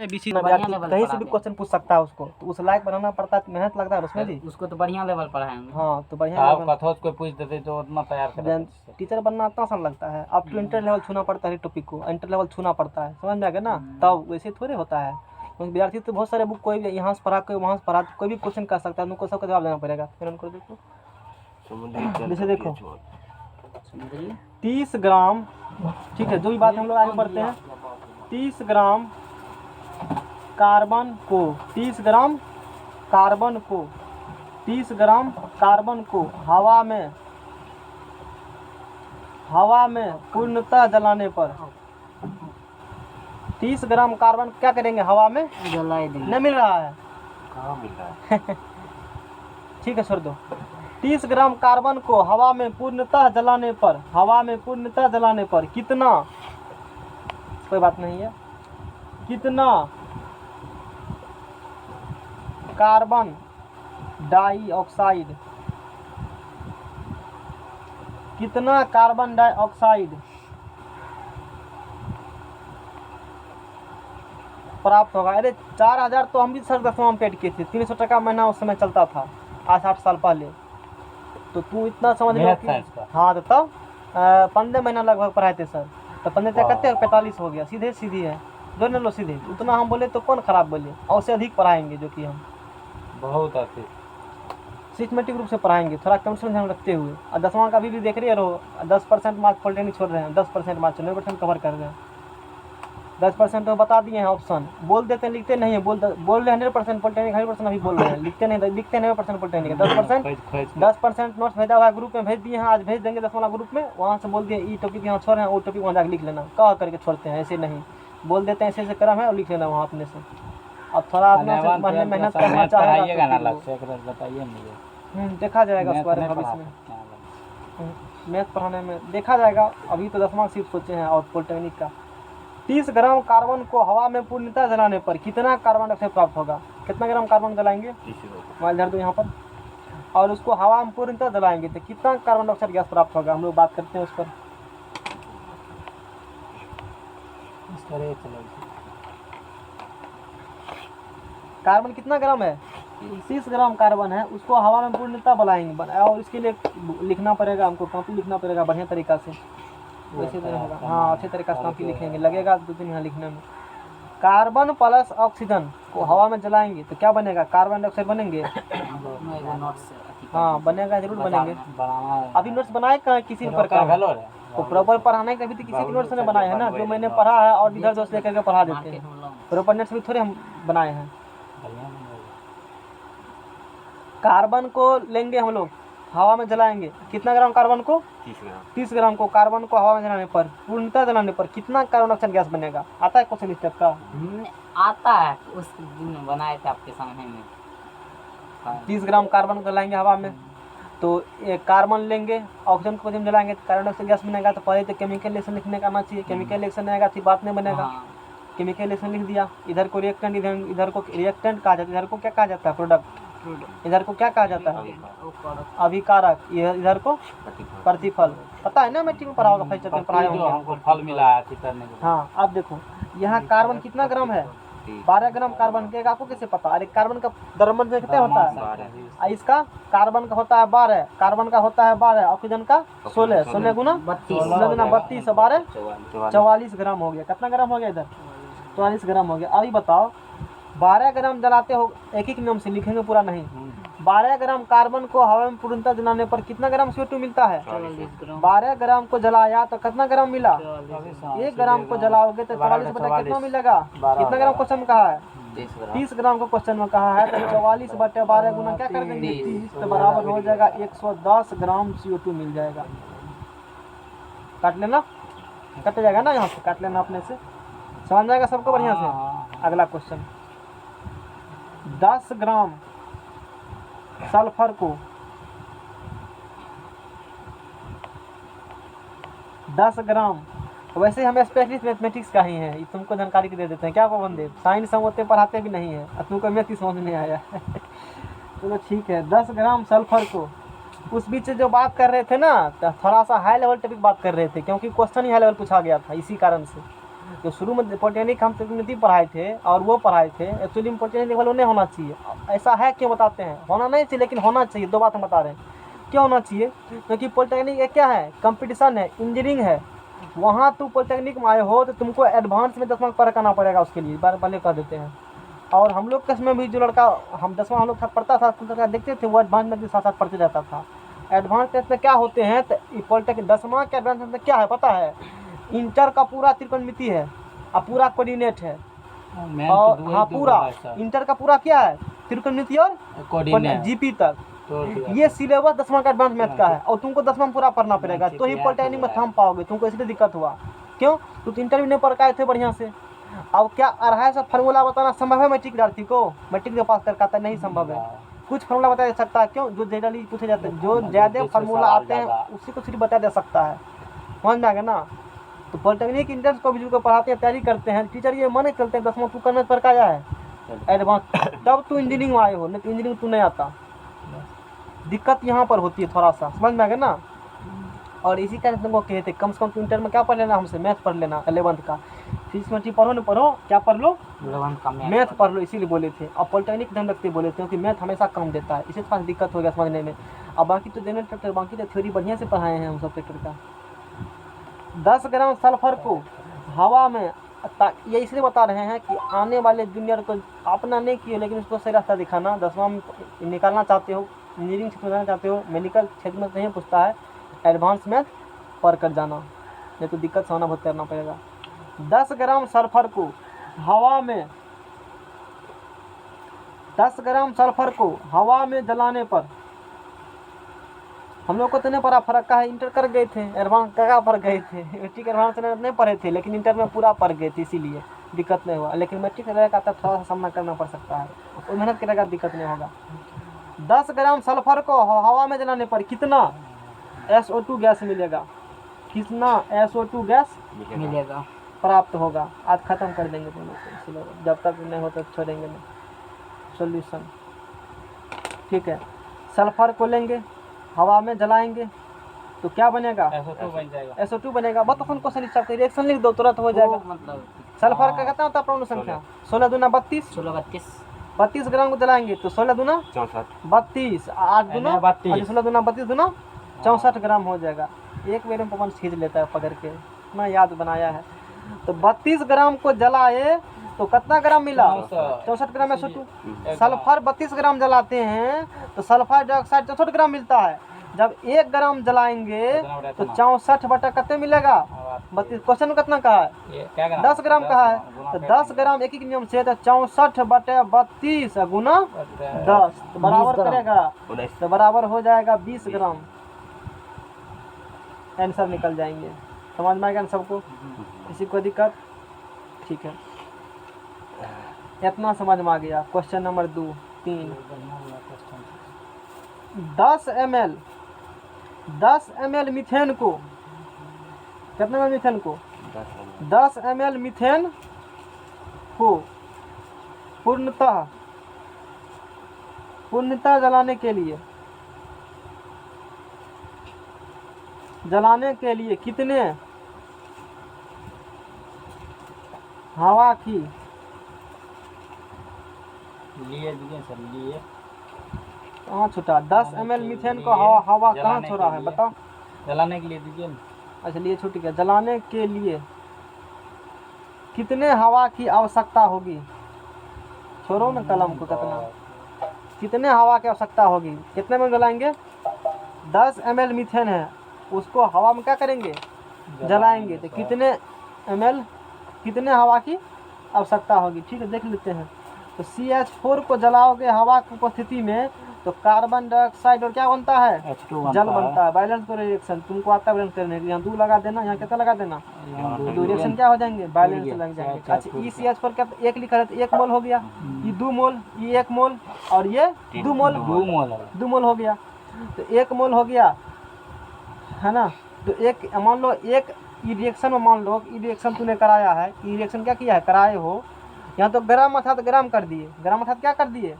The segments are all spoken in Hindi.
बीसी बढ़िया लेवल कहीं से पढ़ा भी दे। क्वेश्चन पूछ सकता है उसको, तो उस लायक बनाना पड़ता है, मेहनत लगता है उसमें जी। उसको तो बढ़िया लेवल पढ़ाएंगे। हाँ तो बढ़िया आप लेवल कथोच कोई पूछ देते तो उतना तैयार कर टीचर बनना इतना आसान लगता है। अब तो इंटर लेवल छूना पड़ता है टॉपिक को, इंटर लेवल छूना पड़ता है, समझ में आ गया ना। तब वैसे थोड़े होता है, क्योंकि विद्यार्थी तो बहुत सारे बुक कोई भी यहाँ से पढ़ा कोई वहाँ से पढ़ा, कोई भी क्वेश्चन कर सकता है, उनको सबका जवाब देना पड़ेगा। फिर उनको देखो, जैसे देखो 30 ग्राम, ठीक है, जो भी बात हम लोग आगे बढ़ते हैं। 30 ग्राम कार्बन को 30 ग्राम कार्बन को 30 ग्राम कार्बन को हवा में पूर्णतः जलाने पर 30 ग्राम कार्बन क्या करेंगे, हवा में जलाई देंगे। नहीं मिल रहा है, कहाँ मिल रहा है? ठीक है छोड़ दो। 30 ग्राम कार्बन को हवा में पूर्णतः जलाने पर कितना, कोई बात नहीं है, कितना कार्बन डाइऑक्साइड, कितना कार्बन डाइऑक्साइड प्राप्त होगा। अरे 4000 तो हम भी सर 10वां में पेड किए थे, 300 टका महीना उस समय चलता था, आज 8 साल पहले। तो तू इतना समझ लो कि हाँ, तो तब 15 महीना लगभग पढ़ाए थे सर, तो 15 करते 45 हो गया, सीधी है, जो न लो सीधे। उतना हम बोले तो कौन खराब बोले, और उससे अधिक पढ़ाएंगे, जो कि हम बहुत अधिक सिस्टमेटिक रूप से पढ़ाएंगे, थोड़ा कंसेप्ट ध्यान रखते हुए। और 10वां का भी देख रहे रहो, 10% मार्क्स पॉलिटेक्निक छोड़ रहे हैं, 10% मार्क्स 90% कवर कर रहे हैं। 10% तो बता दिए हैं ऑप्शन, बोल देते हैं, लिखते नहीं है, बोल रहे 100% पॉलिटेक्निक, 100% अभी बोल रहे हैं, लिखते नहीं, लिखते 90% पॉलिटेक्निक। 10% नोट्स भेजा हुआ है, ग्रुप में भेज दिए हैं, आज भेज देंगे 10 वाला ग्रुप में, वहाँ से बोल दिए ई टॉपिक यहाँ छोड़ रहे हैं, वो टॉपिक वहाँ जाकर लिख लेना, कह करके छोड़ते हैं, ऐसे नहीं बोल देते हैं, ऐसे क्रम है और लिख लेना वहाँ अपने से। अब थोड़ा अपने से मेहनत करना पढ़ाइएगा ना, चाहेगा लक्ष्य बताइए मुझे। देखा जाएगा उस बारे में भविष्य में, मैथ पढ़ाने में देखा जाएगा। अभी तो 10वां सिर्फ सोचे हैं, और पॉलिटेक्निक का 30 ग्राम कार्बन को हवा में पूर्णतः जलाने पर कितना कार्बन डाइऑक्साइड प्राप्त होगा। कितना ग्राम कार्बन जलाएंगे, मोबाइल धर दो यहाँ पर, और उसको हवा में पूर्णतः जलाएंगे तो कितना कार्बन डाइऑक्साइड गैस प्राप्त होगा, हम लोग बात करते हैं उस पर। कार्बन कितना ग्राम है, 30 ग्राम कार्बन है, उसको हवा में पूर्णतः बनाएंगे, और इसके लिए लिखना पड़ेगा हमको, कॉपी लिखना पड़ेगा बढ़िया तरीका से, वैसे नहीं होगा। हाँ, अच्छे तरीका से कॉपी लिखेंगे, लगेगा 2-3 महीना लिखने में। कार्बन प्लस ऑक्सीजन को हवा में जलाएंगे तो क्या बनेगा, कार्बन डाइऑक्साइड बनेंगे। हाँ बनेगा, जरूर बनेंगे। अभी नोट्स बनाए कहाँ किसी प्रकार, तो प्रॉपर पढ़ाने का भी तो किसी के नोट्स ने बनाए हैं ना, जो मैंने पढ़ा है और इधर दोस्त लेकर के पढ़ा देते हैं, प्रॉपर नोट्स भी थोड़े हम बनाए हैं। कार्बन को लेंगे हम लोग, हवा में जलाएंगे, कितना ग्राम कार्बन को, 30 ग्राम को कार्बन को हवा में जलाने पर, पूर्णतः जलाने पर कितना कार्बन डाइऑक्साइड गैस बनेगा। आता है क्वेश्चन इस टाइप का, आता है, उस दिन बनाए थे आपके सामने में। 30 ग्राम कार्बन को जलाएंगे हवा में, तो एक कार्बन लेंगे, ऑक्सीजन को जब जलाएंगे तो कार्बन डाइऑक्साइड गैस बनेगा। तो पहले तो केमिकल रिएक्शन लिखने का आना चाहिए, केमिकल रिएक्शन आएगा फिर बात नहीं बनेगा। केमिकल रिएक्शन लिख दिया, इधर को रिएक्टेंट, इधर को रिएक्टेंट कहा जाता है, इधर को क्या कहा जाता है, प्रोडक्ट, इधर को क्या कहा जाता है, अभिकारक, इधर को प्रतिफल। पता है ना, मैट्रिक में पढ़ा होगा, फर्स्ट चैप्टर में पढ़ाया होगा, हमको फल मिला है। हाँ अब देखो यहाँ कार्बन कितना ग्राम है, 12 ग्राम कार्बन के, आपको कैसे पता। अरे कार्बन का द्रव्यमान कितना होता है, इसका कार्बन का होता है 12, कार्बन का होता है 12, ऑक्सीजन का 16, 16 गुना 32, 12 44 ग्राम हो गया। कितना ग्राम हो गया इधर, 44 ग्राम हो गया। अभी बताओ 12 ग्राम जलाते हो, एक एक नियम से लिखेंगे पूरा नहीं, 12 ग्राम कार्बन को हवा में पूर्णतः जलाने पर कितना ग्राम CO2 मिलता है। 12 ग्राम को जलाया तो कितना ग्राम मिला, 1 ग्राम को जलाओगे तो 44 बटा कितना मिलेगा, कितना ग्राम क्वेश्चन में कहा है, 30 ग्राम को क्वेश्चन में कहा है। तो 44 बटे 12 गुना क्या कर देंगे 30, तो बराबर हो जाएगा 110 ग्राम CO2 मिल जाएगा। काट लेना, कट जाएगा ना, यहाँ से काट लेना अपने से, समझ जाएगा सबको बढ़िया से। अगला क्वेश्चन, 10 ग्राम सल्फर को 10 ग्राम, वैसे हम स्पेशलिस्ट मैथमेटिक्स का ही है, तुमको जानकारी के दे देते हैं, क्या पवन देव, साइंस हम होते पढ़ाते भी नहीं है, अब तुमको मैथ ही समझ नहीं आया। चलो ठीक है, 10 ग्राम सल्फर को, उस बीच जो बात कर रहे थे ना, तो थोड़ा सा हाई लेवल टॉपिक बात कर रहे थे, क्योंकि क्वेश्चन ही हाई लेवल पूछा गया था, इसी कारण से तो शुरू में पॉलिटेक्निक हम त्रिकोणमिति पढ़ाए थे और वो पढ़ाए थे, एक्चुअली में पॉलिटेक्निक लेवल नहीं होना चाहिए। ऐसा है क्यों बताते हैं, होना नहीं चाहिए लेकिन होना चाहिए। दो बात हम बता रहे हैं क्यों होना चाहिए, क्योंकि पॉलिटेक्निक एक क्या है, कंपटीशन है, इंजीनियरिंग है। वहाँ तुम पॉलिटेक्निक में आए हो तो तुमको एडवांस में 10वां पर करना पड़ेगा उसके लिए, बार पहले कह देते हैं। और हम लोग के समय भी जो लड़का हम 10वां हम लोग पढ़ता था तो लड़का देखते थे वो एडवांस में भी साथ साथ पढ़ते जाता था। एडवांस टेस्ट में क्या होते हैं तो पॉलिटेक्निक 10वां के एडवांस में क्या है पता है, इंटर का पूरा त्रिकोणमिति है और पूरा कोऑर्डिनेट है। और हाँ पूरा इंटर का पूरा क्या है, त्रिकोणमिति और जीपी तक। ये सिलेबस 10वां का एडवांस मैथ का है और तुमको 10वां पूरा पढ़ना पड़ेगा तो ही पॉलिटेक्निक में थम पाओगे। तुमको इसलिए दिक्कत हुआ क्यों, तो इंटर भी नहीं पढ़ पाए थे बढ़िया से। अब क्या 250 फार्मूला बताना संभव है मैट्रिक विद्यार्थी को, मैट्रिक के पास कर पाता नहीं संभव है। कुछ फार्मूला बता दे सकता है, क्यों, जो जनरली पूछे जाते हैं, जो ज़्यादा फार्मूला आते हैं उसी को सिर्फ बता दे सकता है। समझ में आ गया ना। तो पॉलिटेक्निक इंटर को भी जो पढ़ाते हैं तैयारी करते हैं टीचर, ये मन करते हैं 10वां तू करने पर का आया है एडवांस, तब तू इंजीनियरिंग में आए हो, नहीं तो इंजीनियरिंग तू नहीं आता। दिक्कत यहाँ पर होती है थोड़ा सा, समझ में आ गया ना। और इसी कारण तुमको कहते कम से कम तू इंटर में क्या पढ़ लेना हमसे, मैथ पढ़ लेना 11th का। फिजिक्स में पढ़ो न पढ़ो, क्या पढ़ लो, 11th का मैथ पढ़ लो, इसीलिए बोले थे। और पॉलिटेक्निक ध्यान रखते बोले थे क्योंकि मैथ हमेशा कम देता है, इसे थोड़ा दिक्कत हो गया समझने में। अब बाकी तो जनरल चैप्टर, बाकी तो थ्योरी बढ़िया से पढ़ाए हैं हम सब चैप्टर का। 10 ग्राम सल्फर को हवा में, ये इसलिए बता रहे हैं कि आने वाले जूनियर को अपना नहीं किए लेकिन उसको सही रास्ता दिखाना। 10वां में निकालना चाहते हो, इंजीनियरिंग क्षेत्र में जाना चाहते हो, मेडिकल क्षेत्र में नहीं पूछता है, एडवांस मैथ पढ़ कर जाना, नहीं तो दिक्कत सामना बहुत करना पड़ेगा। 10 ग्राम सल्फर को हवा में, 10 ग्राम सल्फर को हवा में जलाने पर, हम लोग को तो नहीं पढ़ा, फर्क का है, इंटर कर गए थे, एडवांस का पढ़ गए थे, मैट्रिक एडवांस नहीं पढ़े थे लेकिन इंटर में पूरा पढ़ गए थे, इसीलिए दिक्कत नहीं हुआ। लेकिन मैट्रिक रहेगा तब थोड़ा सा सामना करना पड़ सकता है, और मेहनत करेगा दिक्कत नहीं होगा। 10 ग्राम सल्फर को हवा में जलाने पर कितना SO2 गैस मिलेगा, कितना SO2 गैस मिलेगा, प्राप्त होगा। आज ख़त्म कर देंगे दोनों को, इसलिए जब तक नहीं होता तो छोड़ेंगे नहीं सॉल्यूशन। ठीक है, सल्फर को लेंगे, हवा में जलाएंगे तो क्या बनेगा, SO2 बन जाएगा। SO2 बनेगा। बहुत अपन क्वेश्चन लिख सकते, रिएक्शन लिख दो तुरंत हो जाएगा। मतलब सल्फर का कितना होता है परमाणु संख्या, 16 दूना 32, 32 ग्राम को जलाएंगे तो 16 दूना 32, 8 दूना 32, 16 दूना 32 दूना 64 ग्राम हो जाएगा। एक बार में पवन खींच लेता है पकड़ के, इतना याद बनाया है। तो 32 ग्राम को जलाए तो कितना ग्राम मिला, 64 ग्राम SO2। सल्फर 32 ग्राम जलाते हैं तो सल्फर डाइऑक्साइड 64 ग्राम मिलता है। जब 1 ग्राम जलाएंगे तो 64 बटा कितने मिलेगा, 32। क्वेश्चन में कितना कहा है, 10 ग्राम कहा है, तो 10 ग्राम एक ही नियम से, तो 64 बटे 32 गुना 10 तो बराबर करेगा, तो बराबर हो जाएगा 20 ग्राम। आंसर निकल जाएंगे। समझ में आएगा ना सबको, किसी को दिक्कत, ठीक है, इतना समझ में आ गया। क्वेश्चन नंबर 2 3, 10 ml मीथेन को, कितने में मीथेन को, 10 ml मीथेन को पूर्णतः जलाने के लिए कितने हवा की लिए सर लिए कहाँ छुटा, 10 ml मीथेन को हवा कहाँ छोड़ा है बताओ, जलाने के लिए दीजिए ना। अच्छा लिए छूट गया, जलाने के लिए कितने हवा की आवश्यकता होगी, छोड़ो ना कलम को, कितने हवा की आवश्यकता होगी, कितने में जलाएंगे, 10 ml मीथेन है उसको हवा में क्या करेंगे, जलाएंगे, तो कितने ml, कितने हवा की आवश्यकता होगी। ठीक है, देख लेते हैं। तो CH4 को जलाओगे हवा की उपस्थिति में तो कार्बन डाइऑक्साइड और क्या बनता है, जल बनता है। बैलेंस को रिएक्शन तुमको आता है बैलेंस करने, यहाँ 2 लगा देना, यहाँ कितना लगा देना, 2 रिएक्शन क्या हो जाएंगे, बैलेंस लग जाएंगे। अच्छा CH4 क्या 1 लिखा है तो 1 मोल हो गया, ये 2 मोल, ये 1 मोल और ये 2 मोल हो गया, तो 1 मोल हो गया है ना। तो एक मान लो एक रिएक्शन में, मान लो रिएक्शन तूने कराया है, रिएक्शन क्या किया है, कराए हो, यहाँ तो ग्राम अर्थात ग्राम कर दिए, ग्राम अर्थात क्या कर दिए,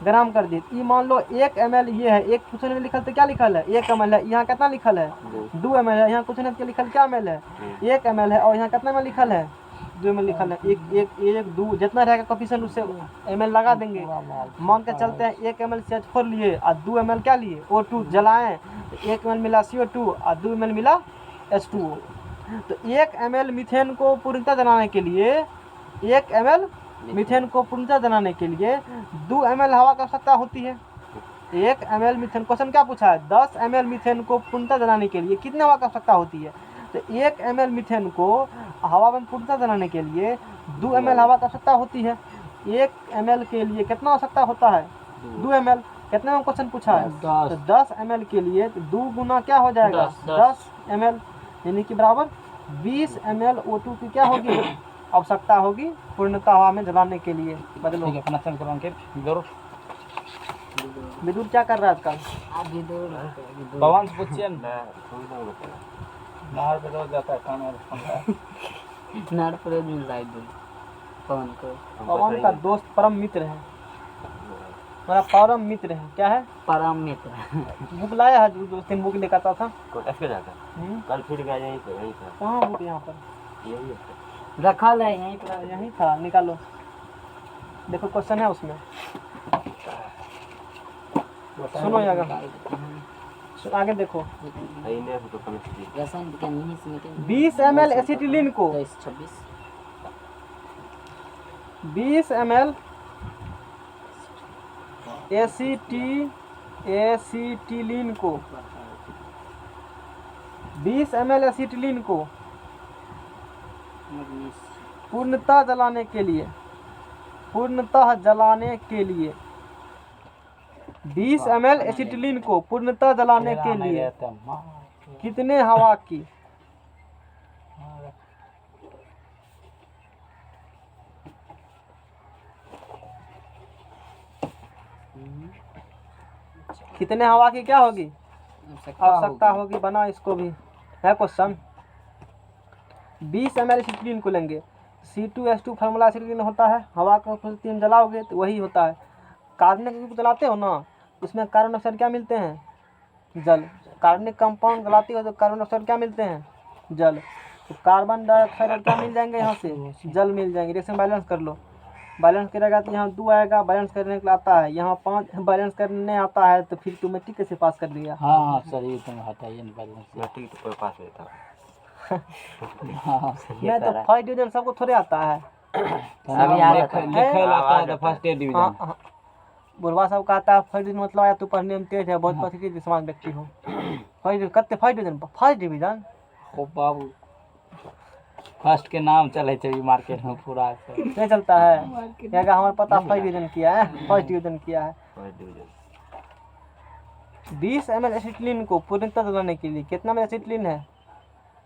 ग्राम कर दिए। ये मान लो 1 ml ये है, एक क्वेश्चन में लिखल तो क्या लिखल है 1 ml है, यहाँ कितना लिखल है 2 ml है, यहाँ क्वेश्चन में लिखल क्या ml है 1 ml है, और यहाँ कितना में लिखल है 2 ml लिखा है, एक 2 जितना रहेगा कोफिशिएंट उससे ml लगा देंगे। मान के चलते हैं 1 ml CH4 लिए और 2 ml क्या लिए O2 जलाएं, तो 1 ml मिला CO2 और 2 ml मिला H2O। तो 1 ml मीथेन को पूर्णतः जलाने के लिए 1 ml मीथेन को पूर्णतः जलाने के लिए 2 ml हवा की आवश्यकता होती है। 1 ml मीथेन, क्वेश्चन क्या पूछा है, 10 ml मीथेन को पूर्णतः जलाने के लिए कितने हवा की आवश्यकता होती है। तो 1 ml मीथेन को हवा में पूर्णतः जलाने के लिए 2 ml हवा की आवश्यकता होती है। 1 ml के लिए कितना आवश्यकता होता है, 2 ml। कितने में क्वेश्चन पूछा है, तो 10 ml के लिए 2 गुना क्या हो जाएगा, 10 ml, यानी कि बराबर 20 ml O2 की क्या होगी, आवश्यकता होगी पूर्णतः हवा में जलाने के लिए। बदलो। ठीक है, कनेक्शन करो अंकित। जरूर विद्युत क्या कर रहा है आजकल, अभी दूर भगवान से पूछिए ना, नहर पे रोज जाता है खाने वाला। नर पर मिल रहा है दूर पवन को। पवन का दोस्त परम मित्र है, मेरा परम मित्र है। क्या है, परम मित्र। बुक लाया है, जो 2-3 बुक लेकर आता था। कल फिर गया यहीं पे था। कहाँ बुक, यहाँ पर यही है। रखल है यहीं पर। यहीं था, निकालो। देखो क्वेश्चन है उसमें, सुनो आगे देखो। रसायन विज्ञान यहीं से निकल। 20 ml एसिटिलीन को 26 20 ml एसिटिलीन को 20 ml एसिटिलीन को पूर्णतः जलाने के लिए 20 ml एसिटिलीन को पूर्णतः जलाने के लिए कितने हवा की कितने हवा की क्या होगी, आवश्यकता होगी। बना इसको भी है क्वेश्चन। 20 ml एसिटिलीन को लेंगे, C2H2 फार्मूला एसिटिलीन होता है, हवा का 3 जलाओगे तो वही होता है। कार्बनिक ग्रुप जलाते हो ना, उसमें कार्बन डाइऑक्साइड क्या मिलते हैं, जल। कार्बनिक कंपाउंड जलाते हो तो कार्बन डाइऑक्साइड क्या मिलते हैं, जल। तो कार्बन डाइऑक्साइड क्या मिल जाएंगे यहाँ से, जल मिल जाएंगे। रिएक्शन बैलेंस कर लो, बैलेंस करेगा तो यहाँ 2 आएगा, बैलेंस करने के लिए आता है यहाँ 5, बैलेंस करने आता है तो फिर तुम मैट्रिक कैसे पास कर दिया। हाँ सर, ये तुम हटाइए ना बैलेंस। मैट्रिक तो कोई पास नहीं था। नहीं तो फर्स्ट डिवीजन सबको थोड़े आता है। अभी आ जाता है। लिखल आता है तो फर्स्ट डिवीजन। बुढ़वा सब कहता है फर्स्ट डिवीजन मतलब आया तू पढ़ने में तेज है, बहुत प्रतिष्ठित समाज व्यक्ति हो। फर्स्ट डिवीजन ओ बाबू, फर्स्ट के नाम चले थे मार्केट में पूरा नहीं चलता है। क्या हमारे पता फर्स्ट डिवीजन किया है, फर्स्ट डिवीजन किया है। 20 ml एसिटिलीन को पूर्णतः जलाने के लिए कितना में एसिटिलीन है।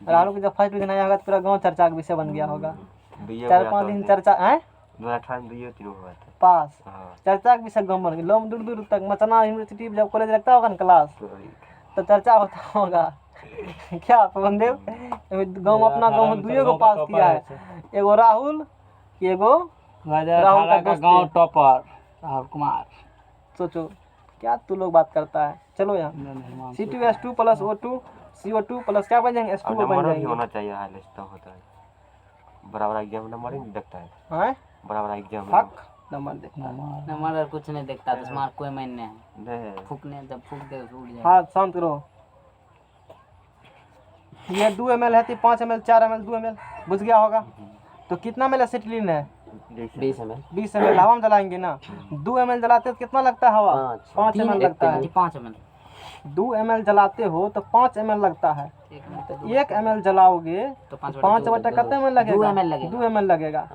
राहुल को जब फर्स्ट डिवीजन आया होगा तो पूरा गांव चर्चा का विषय बन गया होगा। 4-5 दिन चर्चा है, पास चर्चा का विषय गाँव बन गया। लोग दूर दूर तक मचना यूनिवर्सिटी जब कॉलेज लगता होगा ना क्लास, तो चर्चा होता होगा। क्या पवनदेव गाँव, अपना गाँव 2 को पास किया है, एगो राहुल, एगो राहुल का गाँव टॉपर राहुल कुमार। सोचो क्या तू लोग बात करता है। चलो यहाँ C2H2 plus O2 CO2 plus क्या बन जाएंगे, H2O बन जाएंगे। होना चाहिए, हाईएस्ट तो होता है। बराबर एग्जाम नंबर ही नहीं देखता है। हैं बराबर एग्जाम फक नंबर देखता है। नंबर और कुछ नहीं देखता, तो मार्क कोई मायने है। नहीं फूकने जब फूक दे तो उड़ जाए। हाँ शांत रहो। ये 2 ml है, 5 ml, 4 ml, 2 ml बुझ गया होगा। तो कितना ml एसिटिलीन है, 20 ml। 20 ml हवा में जलाएंगे ना। 2 ml जलाते हो तो कितना लगता है हवा, 5 ml लगता है। 5 मिनट 2 ml जलाते हो तो 5 ml लगता है। 1 ml जलाओगे तो 5 बटा कितने ml लगेगा, 2 ml लगेगा।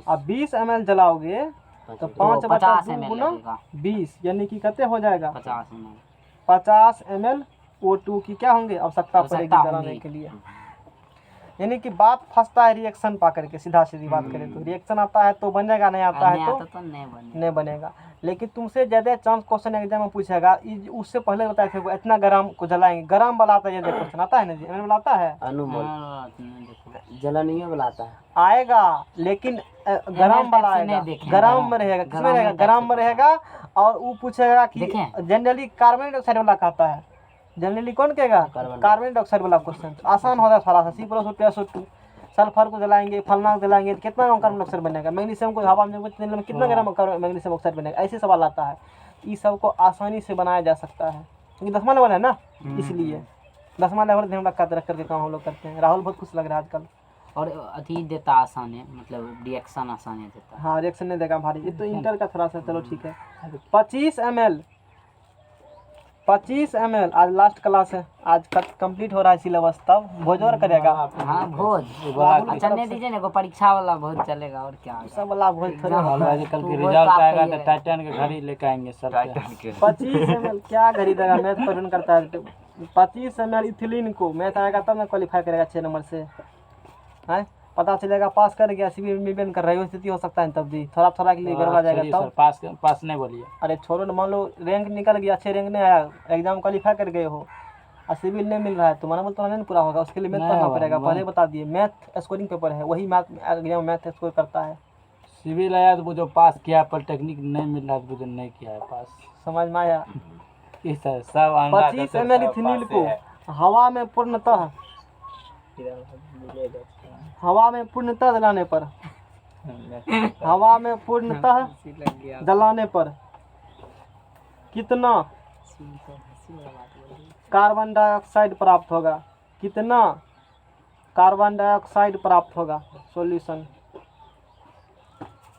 अब 20 ml जलाओगे तो 5 बटा 2 गुना 20, यानी कि कितने हो जाएगा, 50 ml O2 की क्या होंगे, आवश्यकता पड़ेगी जलाने के लिए। यानी कि बात फंसता है रिएक्शन पा करके। सीधा सीधी बात करें तो रिएक्शन आता है तो बनेगा, नहीं आता है तो नहीं बनेगा। लेकिन तुमसे ज़्यादा चांस क्वेश्चन एग्जाम में पूछेगा, उससे पहले बताए थे इतना ग्राम को जलाएंगे। ग्राम बनाता है, ये क्वेश्चन आता है ना जी, बनाता है जला नहीं बुलाता है, आएगा लेकिन ग्राम वाला आएगा, ग्राम में रहेगा। किसमें रहेगा, ग्राम में रहेगा। और वो पूछेगा कि जनरली कार्बन डाइऑक्साइड वाला कहता है, जनरली कौन कहेगा, कार्बन डाइऑक्साइड वाला क्वेश्चन। आसान होता है थोड़ा सा, C++ सल्फर को जलाएंगे, फलना को जलाएंगे तो कितना ग्राम कार्बन डाइऑक्साइड बनेगा। मैग्नीशियम को हवा में कितना ग्राम मैग्नीशियम ऑक्साइड बनेगा। ऐसे सवाल आता है। इस सब को आसानी से बनाया जा सकता है क्योंकि 10वां लेवल है ना, इसलिए 10वां लेवल ध्यान रख करके काम हम लोग करते हैं। राहुल बहुत खुश लग रहा है आजकल। और अथी देता आसान है, मतलब रिएक्शन आसान है देता है। हाँ रिएक्शन नहीं देगा भारी, ये तो इंटर का थोड़ा सा चलो ठीक है। 25 ml आज लास्ट क्लास है, आज कंप्लीट हो रहा है सिलेबस, तब भोज और करेगा। हाँ भोज अच्छा नहीं दीजिए ना, परीक्षा वाला भोज चलेगा और क्या। सब वाला भोज थोड़े कल की रिजल्ट आएगा तो टाइटन के घड़ी लेके आएंगे सर। 25 ml क्या घड़ी देगा, मैथ पर करता है। 25 ml इथिलीन को मैथ आएगा तब ना क्वालिफाई करेगा 6 नंबर से है। पता चलेगा पास कर गया, सिविल में कर रही हो स्थिति हो सकता है तब भी थोड़ा थोड़ा के लिए गड़बड़ा जाएगा तब। पास नहीं बोलिए। अरे छोड़ो ना, मान लो रैंक निकल गया, अच्छे रैंक नहीं आया, एग्जाम क्वालिफाई कर गए हो और सिविल नहीं मिल रहा है, तुम्हारा मतलब नहीं पूरा होगा, उसके लिए मैथ पढ़ना पड़ेगा। पहले बता दिए मैथ स्कोरिंग पेपर है, वही मैथ एग्जाम मैथ स्कोर करता है। सिविल आया तो वो जो पास किया, पॉलिटेक्निक नहीं मिल रहा तो वो नहीं किया है पास। समझ में आया। इस सब 25 ml इथिलीन को हवा में पूर्णतः जलाने पर जलाने पर कितना कार्बन डाइऑक्साइड प्राप्त होगा, कितना कार्बन डाइऑक्साइड प्राप्त होगा। सॉल्यूशन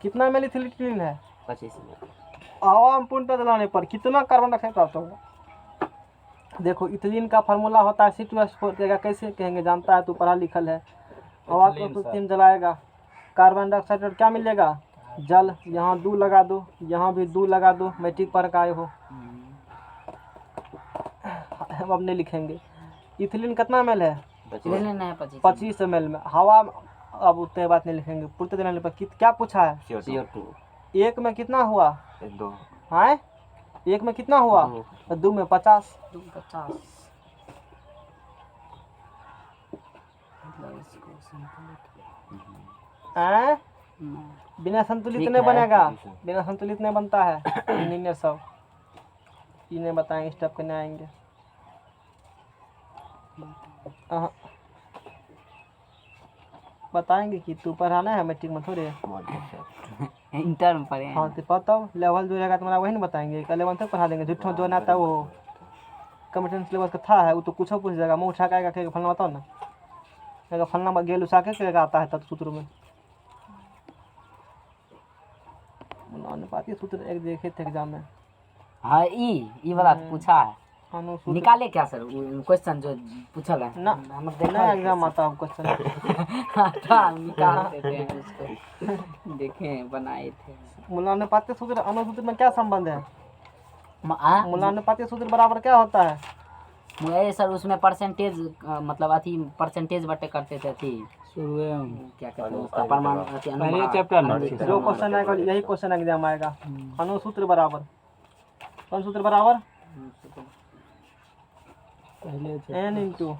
कितना ml इथिलीन है, 25 ml। हवा में पूर्णतः जलाने पर कितना कार्बन डाइऑक्साइड प्राप्त होगा। देखो इथिलीन का फार्मूला होता है C2H4 कैसे कहेंगे, जानता है तू, पढ़ा लिखल है। हवा को तो 3 जलाएगा, कार्बन डाइऑक्साइड और क्या मिलेगा, जल। यहाँ 2 लगा दो, यहाँ भी 2 लगा दो, मैट्रिक पढ़ के आए हो। हम अब नहीं लिखेंगे। इथिलीन कितना ml है, 25 ml में। हवा अब उतने बात नहीं लिखेंगे। पूर्णतः जलाने पर क्या पूछा है, CO2 एक में कितना हुआ, 2 हाँ एक में कितना हुआ, 2 में 50। बिना संतुलित नहीं बनेगा, बिना संतुलित नहीं बनता है। इंजीनियर सब ये नहीं बताएंगे, स्टेप करने आएंगे। बताएंगे कि तू पढ़ाना है मैट्रिक में थोड़े इंटर में पढ़े। हाँ तो पता लेवल जो रहेगा तुम्हारा वही नहीं बताएंगे, 11 तक पढ़ा देंगे। झूठों जो ना आता वो कम्पिटेंस सिलेबस का था है, वो तो कुछ पूछ जाएगा, मुँह उठा के आएगा, कहेगा फलना बताओ ना, कहेगा फलना गेल उठा के कहेगा आता है तब सूत्र में। अनुपाती सूत्र एक देखे थे एग्जाम में। हाँ ई वाला पूछा है, निकाले क्या सर क्वेश्चन जो पूछल है ना, हम देखना एग्जाम आता है क्वेश्चन आता निकालते थे उसको, देखें बनाए थे। मूलानुपाती सूत्र अनुसूत्र में क्या संबंध है, मूलानुपाती सूत्र बराबर क्या होता है। ये सर उसमें परसेंटेज मतलब अथी परसेंटेज बटे करते थे अथी क्या कहते हैं उसका परमाणु पहले चैप्टर में जो क्वेश्चन आएगा यही क्वेश्चन एग्जाम आएगा। अनुसूत्र बराबर कौन सूत्र बराबर n इंटू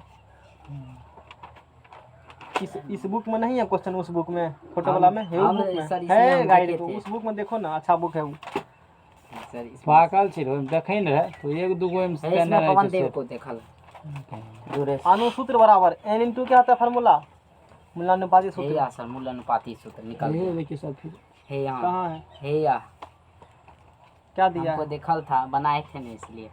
इस बुक में नहीं है क्वेश्चन, उस बुक में फोटो वाला में है, उस बुक में है गाइड को, उस बुक में देखो ना, अच्छा बुक है वो। पाकल छिरो देखै न तो एक दूगो में स्कैनर पवन देव को देखल। अनुसूत्र बराबर n इंटू क्या होता है फार्मूला, मूलानुपाती सूत्र। है सर मूलानुपाती सूत्र निकल ये देखिए सब फिर है यहाँ कहाँ है, या क्या दिया हमको है, देखल था, बनाए थे ना इसलिए।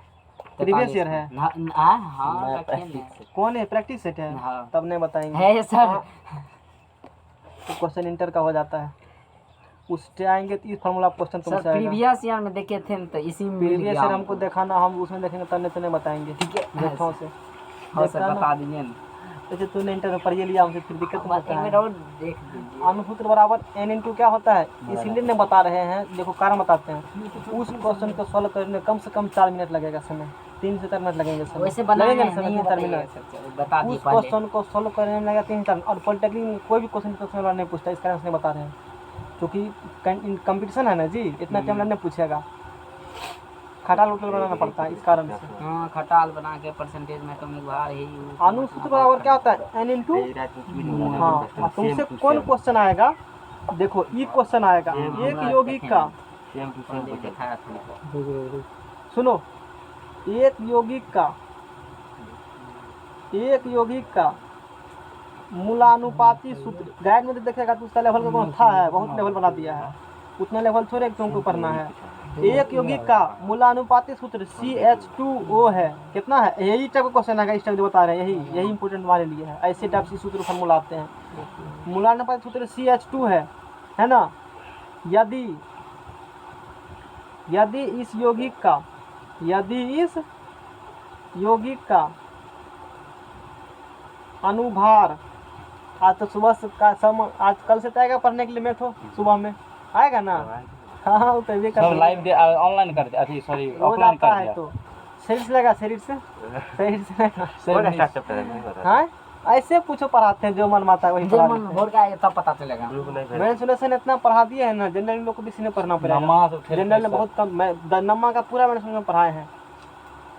प्रीवियस ईयर है। हाँ रखे ना कौन है, प्रैक्टिस सेट है, हाँ। तब नहीं बताएंगे। है सर तो क्वेश्चन इंटर का हो जाता है, उस आएंगे तो इस फार्मूला क्वेश्चन तुमसे आएगा। प्रीवियस ईयर में देखे थे तो इसी में प्रीवियस ईयर हमको दिखाना, हम उसमें देखेंगे तब नहीं तो नहीं बताएंगे। ठीक है देखो से हाँ सर बता दीजिए ना। जैसे तूने इंटर में पढ़िए लिया, हमसे फिर दिक्कत मत एक मिनट और देख दीजिए। अनुसूत्र बराबर n इंटू क्या होता है, इसीलिए नहीं बता रहे हैं, देखो कारण बताते हैं। उस क्वेश्चन को सॉल्व करने में कम से कम 4 मिनट लगेगा समय, 3 से 4 मिनट लगेंगे समय, वैसे बनाए लगेंगे नहीं समय 3-4 मिनट। बता दी उस क्वेश्चन को सॉल्व करने में लगेगा 3-4। और पॉलिटेक्निक में कोई भी क्वेश्चन वाला नहीं पूछता, इस कारण से नहीं बता रहे हैं, क्योंकि कंपटीशन है ना जी, इतना टाइम नहीं पूछेगा, खटाल उटल बनाना पड़ता है इस कारण से। हाँ खटाल बना के परसेंटेज में कमी भार ही। अनुसूत्र बराबर क्या होता है, n इंटू। हाँ तुमसे कौन क्वेश्चन आएगा, देखो ये क्वेश्चन आएगा, एक यौगिक का, सुनो, एक यौगिक का मूलानुपाती सूत्र गाइड में तो देखेगा तो उसका लेवल का कौन था है, बहुत लेवल बना दिया है, उतना लेवल थोड़े तुमको पढ़ना है। एक यौगिक का मूलानुपाती सूत्र CH2O है, कितना है, यही टाइप का क्वेश्चन है, इस टाइप जो बता रहे हैं, यही इंपोर्टेंट हमारे लिए है, ऐसे टाइप से सूत्र फॉर्मूला आते हैं। मूलानुपाती सूत्र CH2 है ना। यदि इस यौगिक का अनुभार, आज तो सुबह से आज कल से आएगा पढ़ने के लिए मैं तो सुबह में आएगा ना। हाँ वो कभी सब लाइव दे ऑनलाइन कर दिया, अभी सॉरी ऑफलाइन कर दिया। तो शरीर से लगा, शरीर से कौन स्टार्ट चैप्टर है नहीं पता। हाँ ऐसे पूछो पढ़ाते हैं, जो मन माता है वही जो पढ़ा मन देते हैं। भोर का आएगा तब पता चलेगा। ग्रुप नहीं भेजा। मैंने सुनेशन इतना पढ़ा दिया है ना, जनरल लोग को भी सीने पढ़ना पड़ेगा। नमाज उठे जनरल में बहुत कम, मैं नम्मा का पूरा मैंने सुनने पढ़ाए हैं।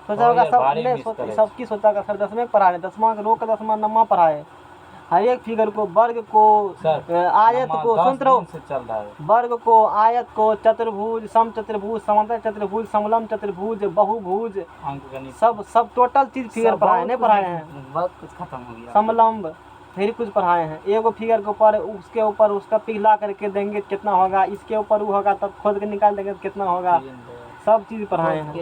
सोचा होगा सब भारी ने मिस करे। सबकी सोचा होगा सर 10वें पढ़ाए, 10वां का रो का 10वां नम्मा पढ़ाए, हर एक फिगर को, वर्ग को, आयत को, सुन रहो, से चल रहा है। वर्ग को, आयत को, चतुर्भुज, समचतुर्भुज, समांतर चतुर्भुज, समलंब चतुर्भुज, बहुभुज, अंक गणित सब टोटल चीज फिगर पढ़ाए, नहीं पढ़ाए हैं। बहुत कुछ खत्म हो गया। समलंब फिर कुछ पढ़ाए हैं। एगो फिगर के ऊपर उसके ऊपर उसका पिघला करके देंगे कितना होगा, इसके ऊपर वो होगा तब खोद के निकाल देंगे कितना होगा, सब चीज पढ़ाए हैं।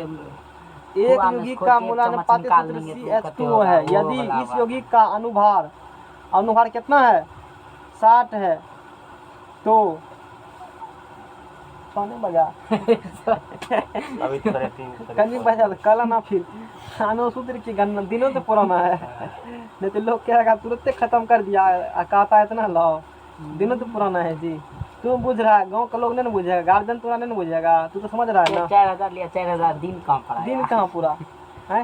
एक यौगिक का मूलानुपाती सूत्र CH2O है। यदि इस यौगिक का अनुभार कितना है, 60 है, तो सोने बजा अभी तो 3.5 कहीं बजा कल ना, फिर अनुसूत्र की गणना दिनों से पुराना है, नहीं तो लोग क्या तुरंत खत्म कर दिया, कहता है इतना लाओ, दिनों से पुराना है जी। तू बुझ रहा है, गांव का लोग नहीं बुझेगा, गार्जियन तुम्हारा नहीं बुझेगा, तू तो समझ रहा है ना। 4000 लिया, 4000 दिन कहाँ पड़ा दिन कहाँ पूरा है।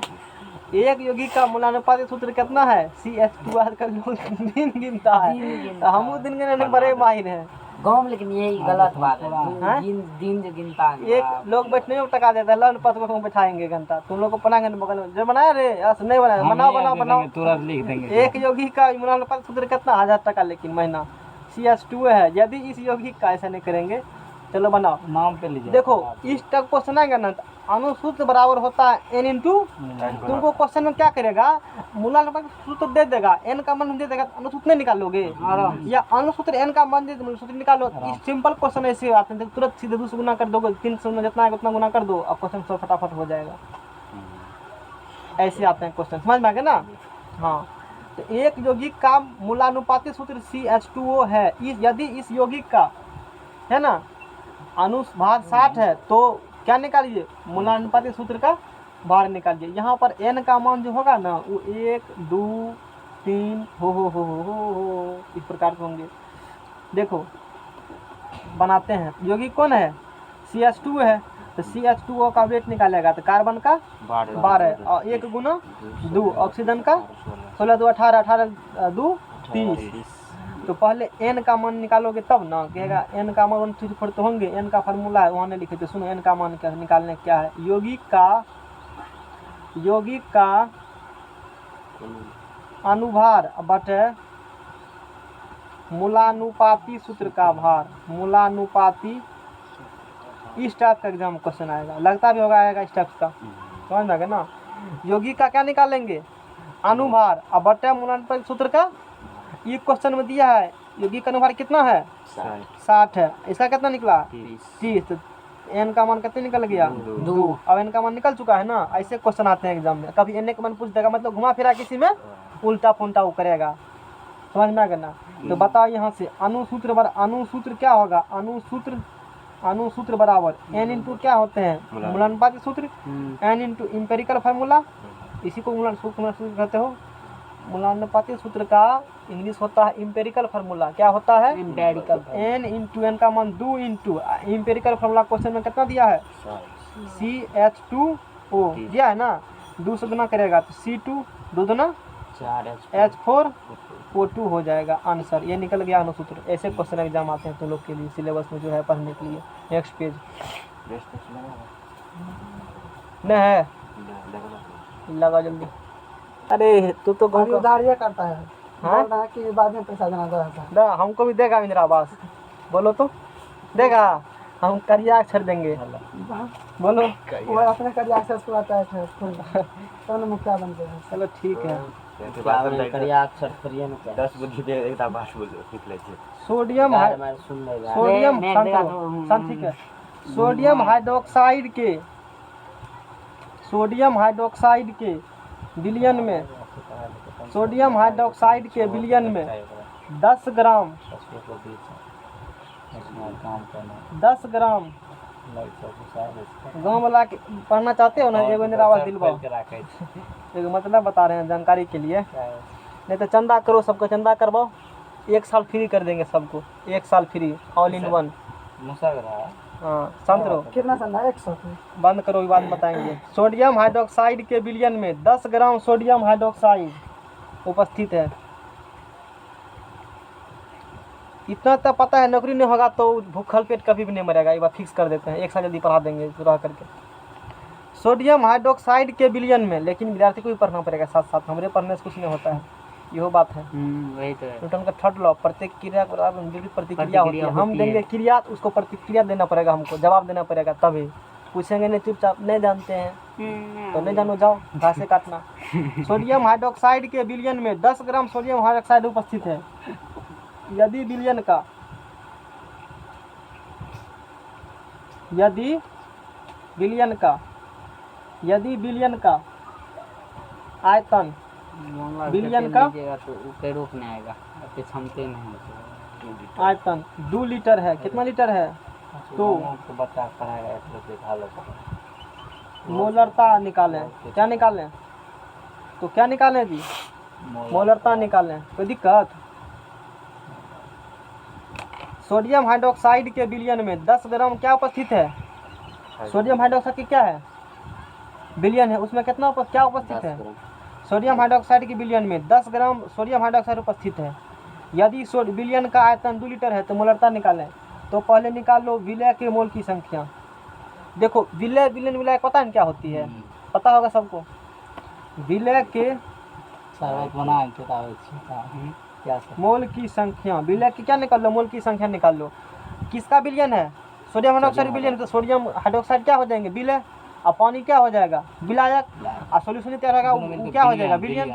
एक यौगिक का मूलानुपाती सूत्र कितना है, CH2। आजकल लोग दिन गिनता है, तो हम दिन गिनने बड़े माहिर हैं। गाँव में, लेकिन यही गलत बात है। हैं? दिन जो गिनता है, एक लोग बैठने में टका देता है, लन पास को बैठाएंगे घंटा, तुम लोग को पढ़ाएंगे बगल में, जो बनाया रे ऐसा नहीं बनाया, बनाओ। तुरंत लिख देंगे। एक यौगिक का मूलानुपाती सूत्र कितना, 1000 टका लेकिन महीना, CH2 है। यदि इस यौगिक का, ऐसा नहीं करेंगे, चलो बनाओ नाम पे लीजिए। देखो इस तक क्वेश्चन आएगा ना, अनुसूत्र बराबर होता है n इंटू, तुमको क्वेश्चन में क्या करेगा, मूलानुपाती सूत्र दे देगा, n का मान दे देगा, अनुसूत्र नहीं निकालोगे, या अनुसूत्र n का मान दे दे, सूत्र निकालो। इस सिंपल क्वेश्चन ऐसे आते हैं, तुरंत सीधे 2 से गुना कर दोगे, 3 से जितना आएगा उतना गुना कर दो, अब क्वेश्चन सब फटाफट हो जाएगा। ऐसे आते हैं क्वेश्चन, समझ में आ गया ना। हाँ, तो एक यौगिक का मूलानुपाती सूत्र CH2O है। यदि इस यौगिक का है ना अनुभार 60 है, तो क्या निकालिए, मूलानुपाती सूत्र का भार निकालिए। यहाँ पर n का मान जो होगा ना, वो 1 2 3 हो इस प्रकार के होंगे। देखो बनाते हैं, यौगिक कौन है, CH2 है, तो CH2O का वेट निकालेगा, तो कार्बन का 12 और 1 गुना 2, ऑक्सीजन का 16 2 18, 18 2 30। तो पहले n का मान निकालोगे तब ना कहेगा, n का मान 1 2 3 4 तो होंगे, n का फार्मूला है वहाँ नहीं लिखे, तो सुनो n का मान क्या निकालने क्या है, यौगिक का अनुभार बटे मूलानुपाती सूत्र का भार, मूलानुपाती। इस टाइप का एग्जाम क्वेश्चन आएगा, लगता भी होगा आएगा इस टाइप का, समझ में आ गया ना। यौगिक का क्या निकालेंगे, अनुभार अब बटे मूलानुपाती सूत्र का। ये क्वेश्चन में दिया है यौगिक का अनुभार कितना है, 60 है, इसका कितना निकला 30, तो n का मान कितने निकल गया 2। अब n का मान निकल चुका है ना। ऐसे क्वेश्चन आते हैं एग्जाम में, कभी n का मान पूछ देगा, मतलब घुमा फिरा किसी में उल्टा पुल्टा वो करेगा, समझ में आ गया ना। तो बताओ यहाँ से अनुसूत्र क्या होगा, अनुसूत्र बराबर n इंटू क्या होते हैं, मूलानुपाती सूत्र, n इंटू इम्पेरिकल फार्मूला, इसी को मूलानुपाती सूत्र कहते हो। मूलानुपाती सूत्र का इंग्लिश होता है इम्पेरिकल फार्मूला, क्या होता है एम्पिरिकल। n इंटू n का मान 2 इंटू इम्पेरिकल फार्मूला क्वेश्चन में कितना दिया है, CH2O दिया है ना, 2 से गुना करेगा तो C2 2 दूना 4H4 O2 हो जाएगा आंसर। ये निकल गया अनुसूत्र। ऐसे क्वेश्चन एग्जाम आते हैं तुम लोग के लिए सिलेबस में जो है पढ़ने के लिए। नेक्स्ट पेज नहीं है, लगा जल्दी। अरे तू तो गाँव का उधारिया करता है, हाँ? बोल रहा है कि बाद में पैसा देना था। ना हमको भी देगा इंदिरा आवास, बोलो तो देगा, हम करिया अक्षर देंगे, बोलो। वो अपने कर एक्सेस को आता है तो मुखिया बन गया। चलो ठीक है। के क्या बाद बोले, करिया अक्षर करिए ना क्या 10 बुद्धि दे एकटा बात बोल निकले छै सोडियम यार, मैं सुन ले यार। सोडियम मैं शांत देखा रहो, तो, शांत ठीक है। सोडियम हाइड्रोक्साइड के बिलियन में, सोडियम हाइड्रोक्साइड के बिलियन में 10 ग्राम 10 ग्राम गाँव वाला के पढ़ना चाहते हो ना, एगो इंदिरा आवास दिलवाओ। एगो मतलब बता रहे हैं जानकारी के लिए, नहीं तो चंदा करो, सबको चंदा करवाओ, 1 साल फ्री कर देंगे सबको, 1 साल फ्री ऑल इन वन। हाँ शांत रहो, कितना चंदा है? 100 बंद करो, ये बात बताएंगे। सोडियम हाइड्रोक्साइड के बिलियन में 10 ग्राम सोडियम हाइड्रोक्साइड उपस्थित है। इतना तो पता है, नौकरी नहीं होगा तो भूखल पेट कभी भी नहीं मरेगा, ये बात फिक्स कर देते हैं, 1 साल जल्दी पढ़ा देंगे पूरा करके। सोडियम हाइड्रोक्साइड के बिलियन में, लेकिन विद्यार्थी को भी पढ़ना पड़ेगा साथ साथ, हमारे पढ़ने से कुछ नहीं होता है, यही बात है। वही तो है। न्यूटन का थर्ड लॉ, प्रत्येक क्रिया के बराबर विपरीत प्रतिक्रिया होती है। हम देंगे क्रिया, उसको प्रतिक्रिया देना पड़ेगा, हमको जवाब देना पड़ेगा, तभी पूछेंगे नहीं चुपचाप नहीं जानते हैं तो नहीं जानो, जाओ घास से काटना। सोडियम हाइड्रोक्साइड के बिलियन में 10 ग्राम सोडियम हाइड्रोक्साइड उपस्थित है। यदि बिलियन का आयतन, बिलियन का तो ऊपर रोक नहीं आएगा, आपके क्षमते नहीं है। आयतन 2 लीटर है। कितना लीटर है? तो बच्चा पढ़ाएगा ऐसे दिखा लो। मोलरता निकालें, क्या निकालें? तो क्या निकालें जी? मोलरता निकालें, कोई दिक्कत? सोडियम हाइड्रोक्साइड के बिलियन में 10 ग्राम क्या उपस्थित है? सोडियम हाइड्रोक्साइड की क्या है? बिलियन है, उसमें कितना क्या उपस्थित है? सोडियम हाइड्रोक्साइड के बिलियन में 10 ग्राम सोडियम हाइड्रोक्साइड उपस्थित है। यदि बिलियन का आयतन 2 लीटर है तो मोलरता निकालें। तो पहले निकाल लो विलय के मोल की संख्या। देखो विलय विलयन विलय पता है क्या होती है? पता होगा सबको। विलय के मोल की संख्या, विलय की क्या निकाल लो? मोल की संख्या निकाल लो। किसका बिलियन है? सोडियम हाइड्रोक्साइड बिलियन, तो सोडियम हाइड्रोक्साइड क्या हो जाएंगे? विलय। और पानी क्या हो जाएगा? विलायक। और सोल्यूशन तैयार होगा वो क्या हो जाएगा? बिलियन।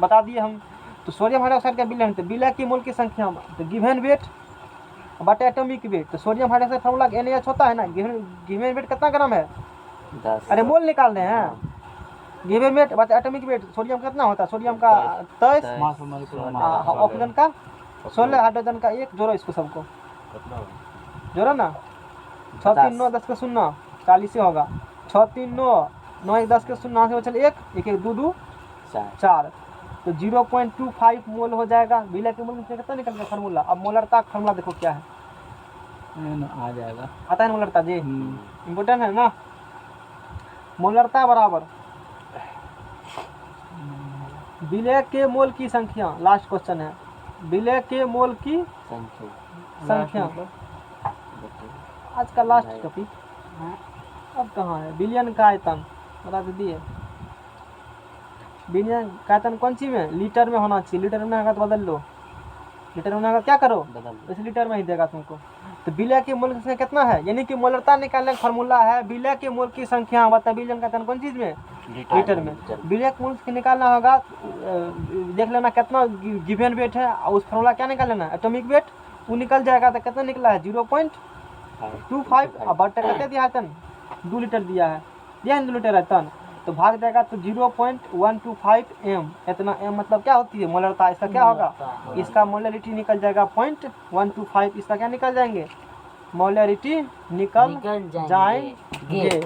बता दिए हम। तो सोडियम हाइड्रोक्साइड का बिलियन, तो विलय की मोल की संख्या, तो गिवन वेट बटे एटॉमिक वेट। तो सोडियम हाइड्रोक्साइड फार्मूला NaH होता है ना, गिवन वेट कितना ग्राम है? 10। अरे मोल निकाल रहे हैं। गिवन वेट बटे एटॉमिक वेट, सोडियम कितना होता है? सोडियम का 23, ऑक्सीजन का 16, हाइड्रोजन का 1। जोड़ो इसको सबको, जोड़ो ना। 6 3 9 10 के 0 40 होगा। 6 3 9 9 1 10 के 0 से बचल 1 1 1 2 2 4, तो 0.25 मोल हो जाएगा। विलय के मोल से कितना निकल गया फार्मूला? अब मोलरता का फार्मूला देखो क्या है, आ जाएगा। आता है ना मोलरता जी? इम्पोर्टेंट है ना। मोलरता बराबर विलय के मोल की संख्या। लास्ट क्वेश्चन है, विलय के मोल की संख्या। आज का लास्ट टॉपिक। अब कहाँ है? बिलियन का आयतन बता दीजिए। बिलियन का आयतन कौन सी में? लीटर में होना चाहिए। लीटर में होगा तो बदल लो, लीटर में होगा क्या करो? इस लीटर में ही देगा तुमको। तो विलय के मोल की संख्या कितना है? यानी कि मोलरता निकालने का फार्मूला है विलय के मोल की संख्या बता बिलियन का आयतन कौन चीज में? लीटर में। विलय के मोल से निकालना होगा, देख लेना कितना गिवन वेट है, और उस फार्मूला क्या निकाल लेना? Atomic weight. वो निकल जाएगा तो कितना निकला है? 0.25। अब बटे कितने दिया आयतन? 2 लीटर दिया है, 2 लीटर आयतन, तो भाग देगा तो 0.125 m। इतना m मतलब क्या होती है? मोलरता। इसका क्या होगा? इसका मोलरिटी निकल जाएगा 0.125। इसका क्या निकल जाएंगे? मोलरिटी निकल जाएंगे।